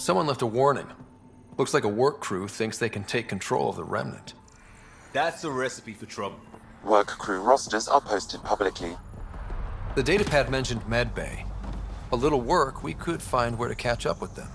Someone left a warning. Looks like a work crew thinks they can take control of the remnant. That's a recipe for trouble. Work crew rosters are posted publicly. The datapad mentioned medbay. A little work, we could find where to catch up with them.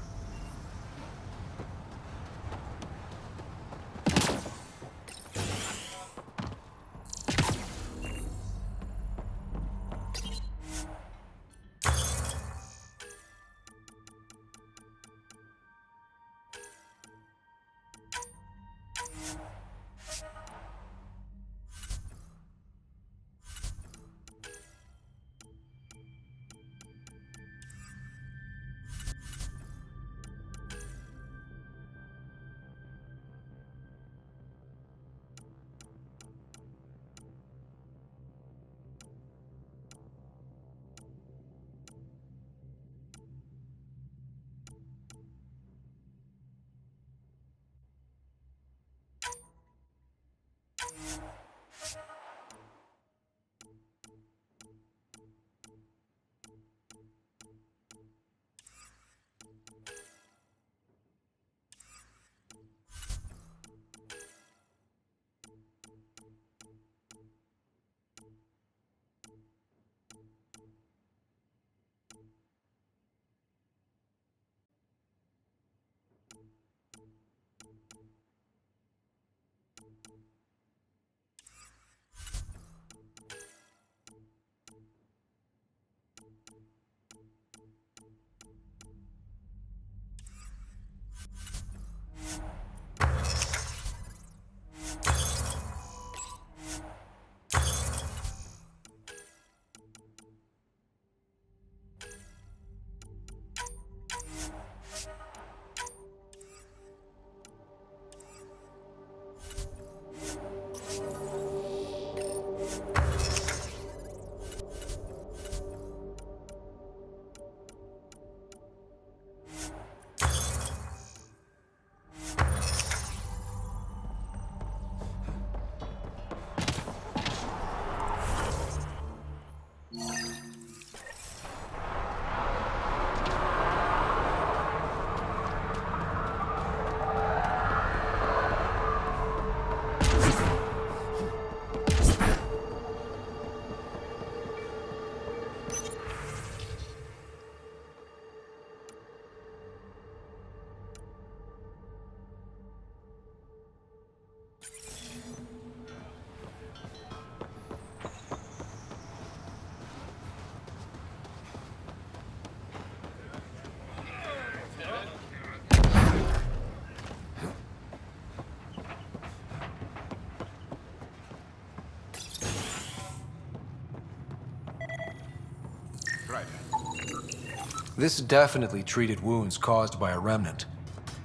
This definitely treated wounds caused by a remnant.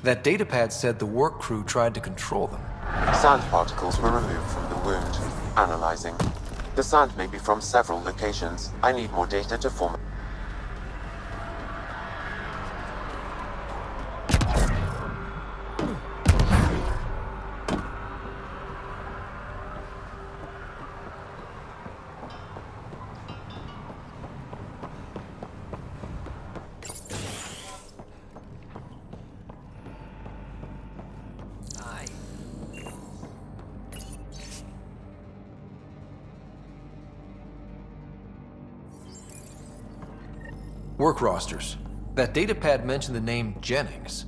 That datapad said the work crew tried to control them. Sand particles were removed from the wound. Analyzing. The sand may be from several locations. I need more data to form. Work rosters. That datapad mentioned the name Jennings.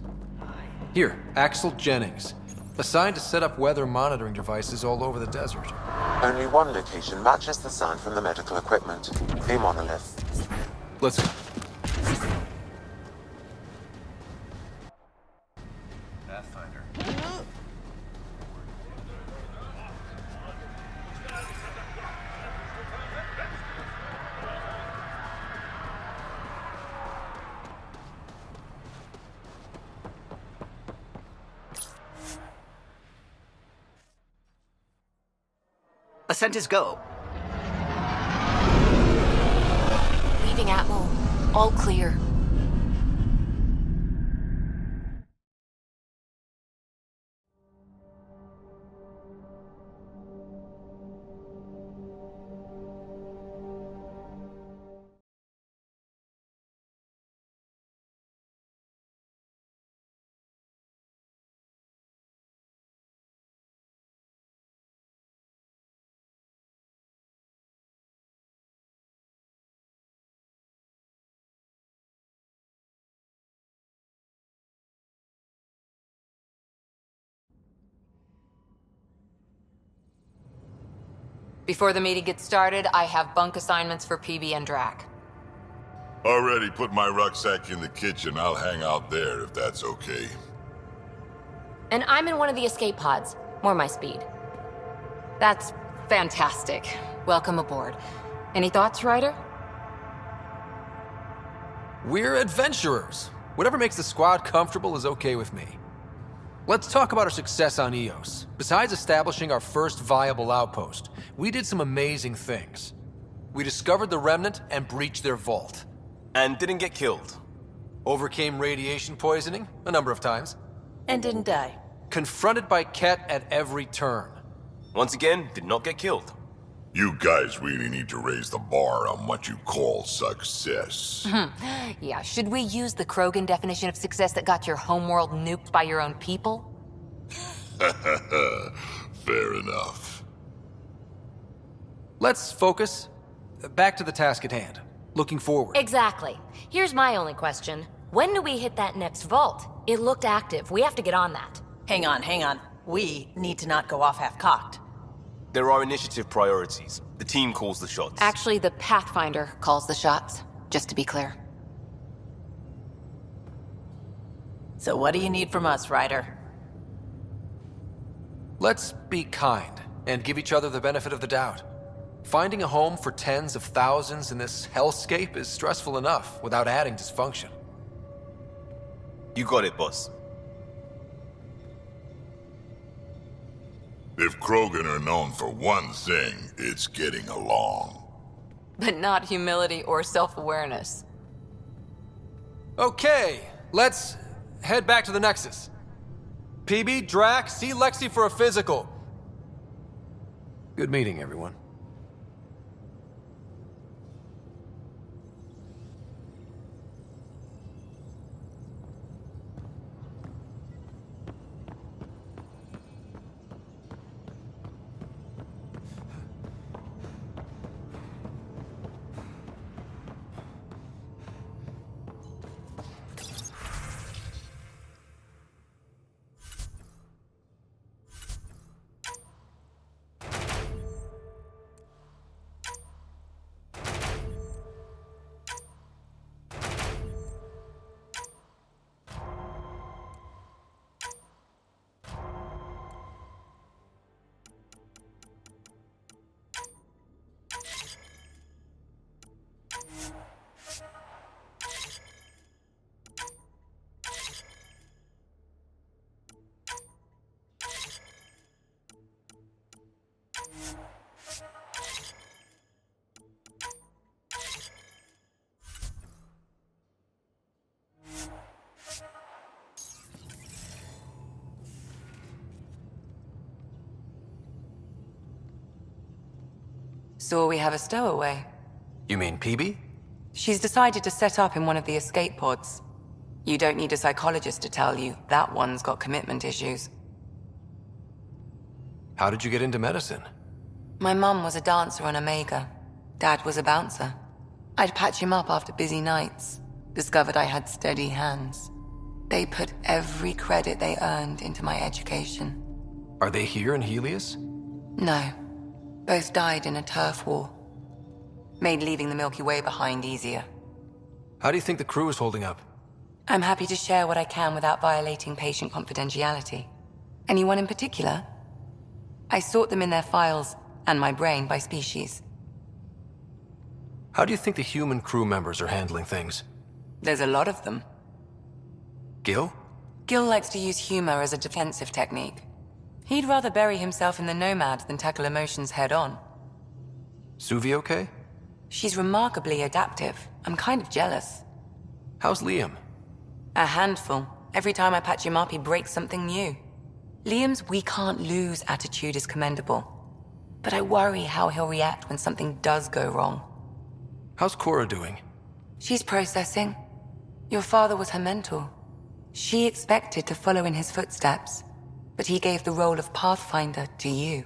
Here, Axel Jennings. Assigned to set up weather monitoring devices all over the desert. Only one location matches the sand from the medical equipment. A monolith. Let's go. Pathfinder. Ascent is go. Leaving Atmo. All clear. Before the meeting gets started, I have bunk assignments for PB and Drac. Already put my rucksack in the kitchen. I'll hang out there if that's okay. And I'm in one of the escape pods. More my speed. That's fantastic. Welcome aboard. Any thoughts, Ryder? We're adventurers. Whatever makes the squad comfortable is okay with me. Let's talk about our success on Eos. Besides establishing our first viable outpost, we did some amazing things. We discovered the Remnant and breached their vault. And didn't get killed. Overcame radiation poisoning a number of times. And didn't die. Confronted by Ket at every turn. Once again, did not get killed. You guys really need to raise the bar on what you call success. Yeah, should we use the Krogan definition of success that got your homeworld nuked by your own people? Fair enough. Let's focus. Back to the task at hand. Looking forward. Exactly. Here's my only question. When do we hit that next vault? It looked active. We have to get on that. Hang on. We need to not go off half-cocked. There are initiative priorities. The team calls the shots. Actually, the Pathfinder calls the shots, just to be clear. So what do you need from us, Ryder? Let's be kind and give each other the benefit of the doubt. Finding a home for tens of thousands in this hellscape is stressful enough without adding dysfunction. You got it, boss. If Krogan are known for one thing, it's getting along. But not humility or self-awareness. Okay, let's head back to the Nexus. PB, Drac, see Lexi for a physical. Good meeting, everyone. So we have a stowaway. You mean PB? She's decided to set up in one of the escape pods. You don't need a psychologist to tell you that one's got commitment issues. How did you get into medicine? My mum was a dancer on Omega. Dad was a bouncer. I'd patch him up after busy nights. Discovered I had steady hands. They put every credit they earned into my education. Are they here in Helios? No. Both died in a turf war. Made leaving the Milky Way behind easier. How do you think the crew is holding up? I'm happy to share what I can without violating patient confidentiality. Anyone in particular? I sort them in their files and my brain by species. How do you think the human crew members are handling things? There's a lot of them. Gil? Gil likes to use humor as a defensive technique. He'd rather bury himself in the Nomad than tackle emotions head-on. Suvi okay? She's remarkably adaptive. I'm kind of jealous. How's Liam? A handful. Every time I patch him up, he breaks something new. Liam's we can't lose attitude is commendable. But I worry how he'll react when something does go wrong. How's Cora doing? She's processing. Your father was her mentor. She expected to follow in his footsteps, but he gave the role of Pathfinder to you.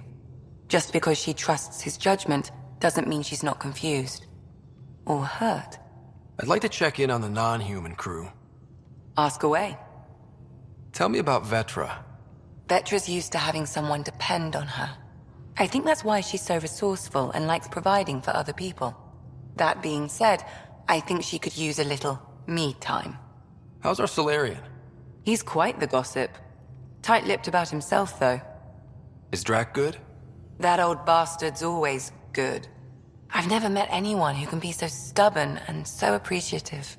Just because she trusts his judgment doesn't mean she's not confused. Or hurt. I'd like to check in on the non-human crew. Ask away. Tell me about Vetra. Vetra's used to having someone depend on her. I think that's why she's so resourceful and likes providing for other people. That being said, I think she could use a little me time. How's our Solarian? He's quite the gossip. Tight-lipped about himself, though. Is Drac good? That old bastard's always good. I've never met anyone who can be so stubborn and so appreciative.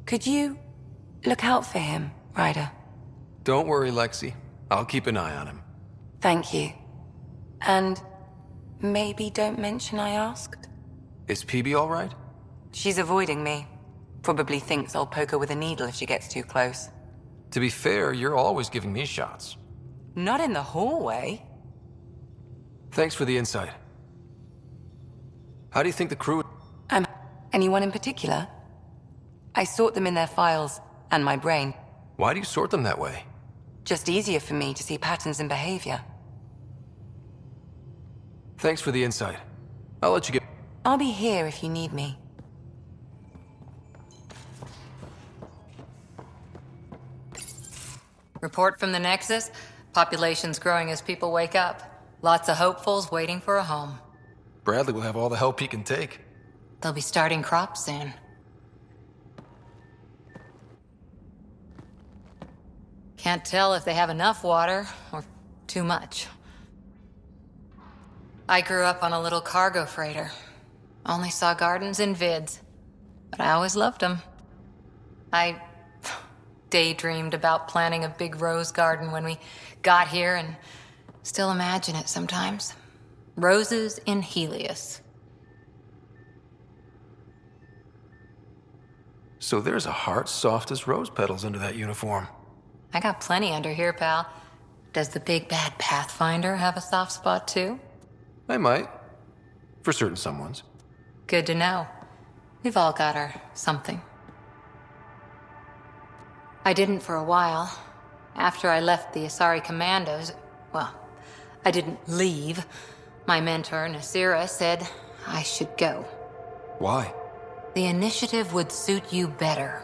Could you look out for him, Ryder? Don't worry, Lexi. I'll keep an eye on him. Thank you. And maybe don't mention I asked? Is PB all right? She's avoiding me. Probably thinks I'll poke her with a needle if she gets too close. To be fair, you're always giving me shots. Not in the hallway. Thanks for the insight. How do you think the crew... Anyone in particular? I sort them in their files and my brain. Why do you sort them that way? Just easier for me to see patterns in behavior. Thanks for the insight. I'll let you get... I'll be here if you need me. Report from the Nexus. Population's growing as people wake up. Lots of hopefuls waiting for a home. Bradley will have all the help he can take. They'll be starting crops soon. Can't tell if they have enough water or too much. I grew up on a little cargo freighter. Only saw gardens in vids, but I always loved them. I daydreamed about planting a big rose garden when we got here and still imagine it sometimes. Roses in Helios. So there's a heart soft as rose petals under that uniform. I got plenty under here, pal. Does the big bad Pathfinder have a soft spot too? I might. For certain someones. Good to know. We've all got our something. I didn't for a while. After I left the Asari Commandos, well, I didn't leave. My mentor, Nasira, said I should go. Why? The initiative would suit you better,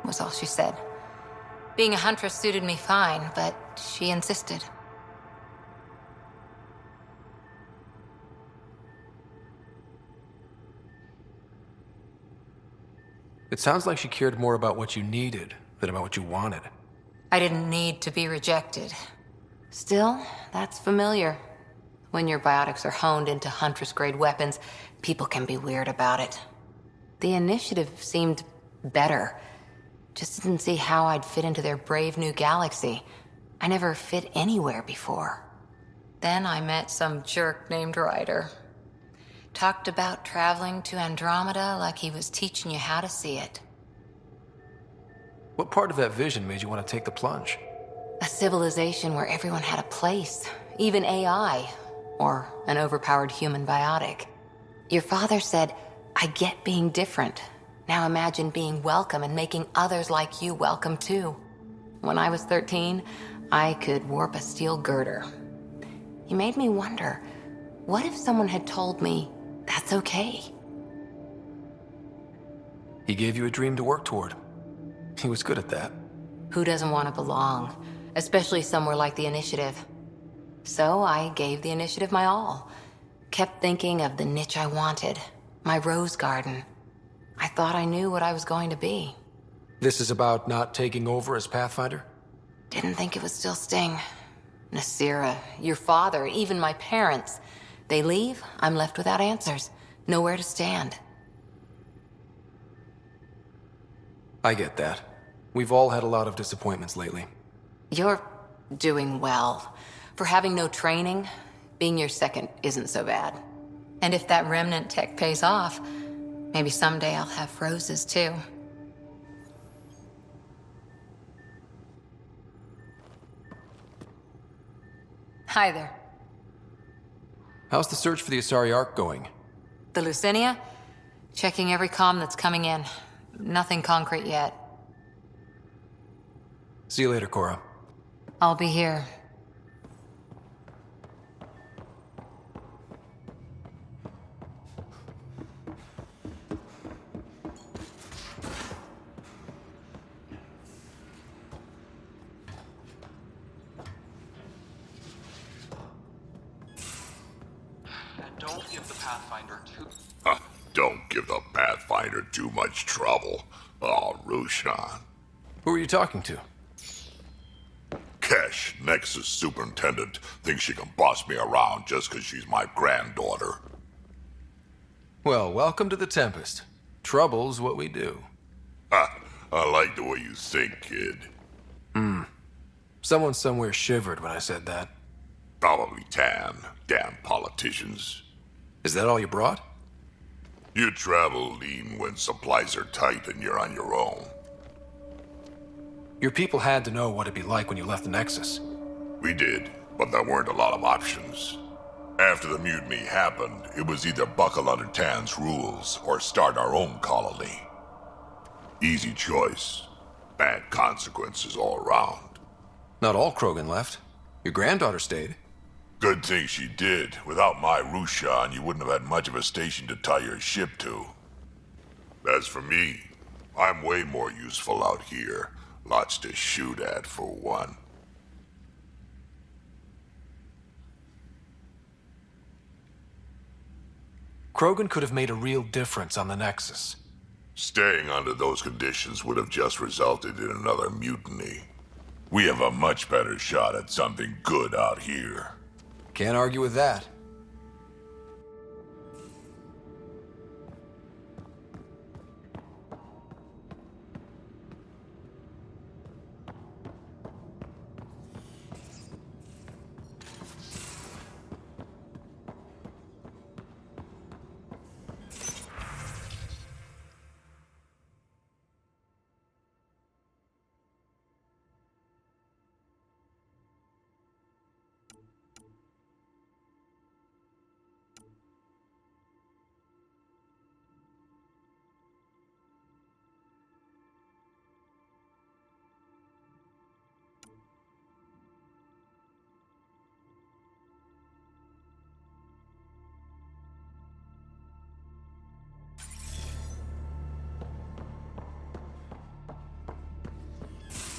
was all she said. Being a huntress suited me fine, but she insisted. It sounds like she cared more about what you needed than about what you wanted. I didn't need to be rejected. Still, that's familiar. When your biotics are honed into Huntress-grade weapons, people can be weird about it. The initiative seemed better. Just didn't see how I'd fit into their brave new galaxy. I never fit anywhere before. Then I met some jerk named Ryder. Talked about traveling to Andromeda like he was teaching you how to see it. What part of that vision made you want to take the plunge? A civilization where everyone had a place, even AI, or an overpowered human biotic. Your father said, I get being different. Now imagine being welcome and making others like you welcome too. When I was 13, I could warp a steel girder. He made me wonder, what if someone had told me that's okay? He gave you a dream to work toward. He was good at that. Who doesn't want to belong? Especially somewhere like the Initiative. So I gave the Initiative my all. Kept thinking of the niche I wanted. My rose garden. I thought I knew what I was going to be. This is about not taking over as Pathfinder? Didn't think it would still sting. Nasira, your father, even my parents. They leave, I'm left without answers. Nowhere to stand. I get that. We've all had a lot of disappointments lately. You're doing well. For having no training, being your second isn't so bad. And if that remnant tech pays off, maybe someday I'll have roses too. Hi there. How's the search for the Asari Ark going? The Lucinia? Checking every comm that's coming in. Nothing concrete yet. See you later, Cora. I'll be here. Don't give the Pathfinder too much trouble. Oh, Rushan. Who are you talking to? Kesh, Nexus Superintendent, thinks she can boss me around just because she's my granddaughter. Well, welcome to the Tempest. Trouble's what we do. Ha! I like the way you think, kid. Someone somewhere shivered when I said that. Probably Tan. Damn politicians. Is that all you brought? You travel lean when supplies are tight and you're on your own. Your people had to know what it'd be like when you left the Nexus. We did, but there weren't a lot of options. After the mutiny happened, it was either buckle under Tan's rules or start our own colony. Easy choice. Bad consequences all around. Not all Krogan left. Your granddaughter stayed. Good thing she did. Without my Rushan, you wouldn't have had much of a station to tie your ship to. As for me, I'm way more useful out here. Lots to shoot at, for one. Krogan could have made a real difference on the Nexus. Staying under those conditions would have just resulted in another mutiny. We have a much better shot at something good out here. Can't argue with that.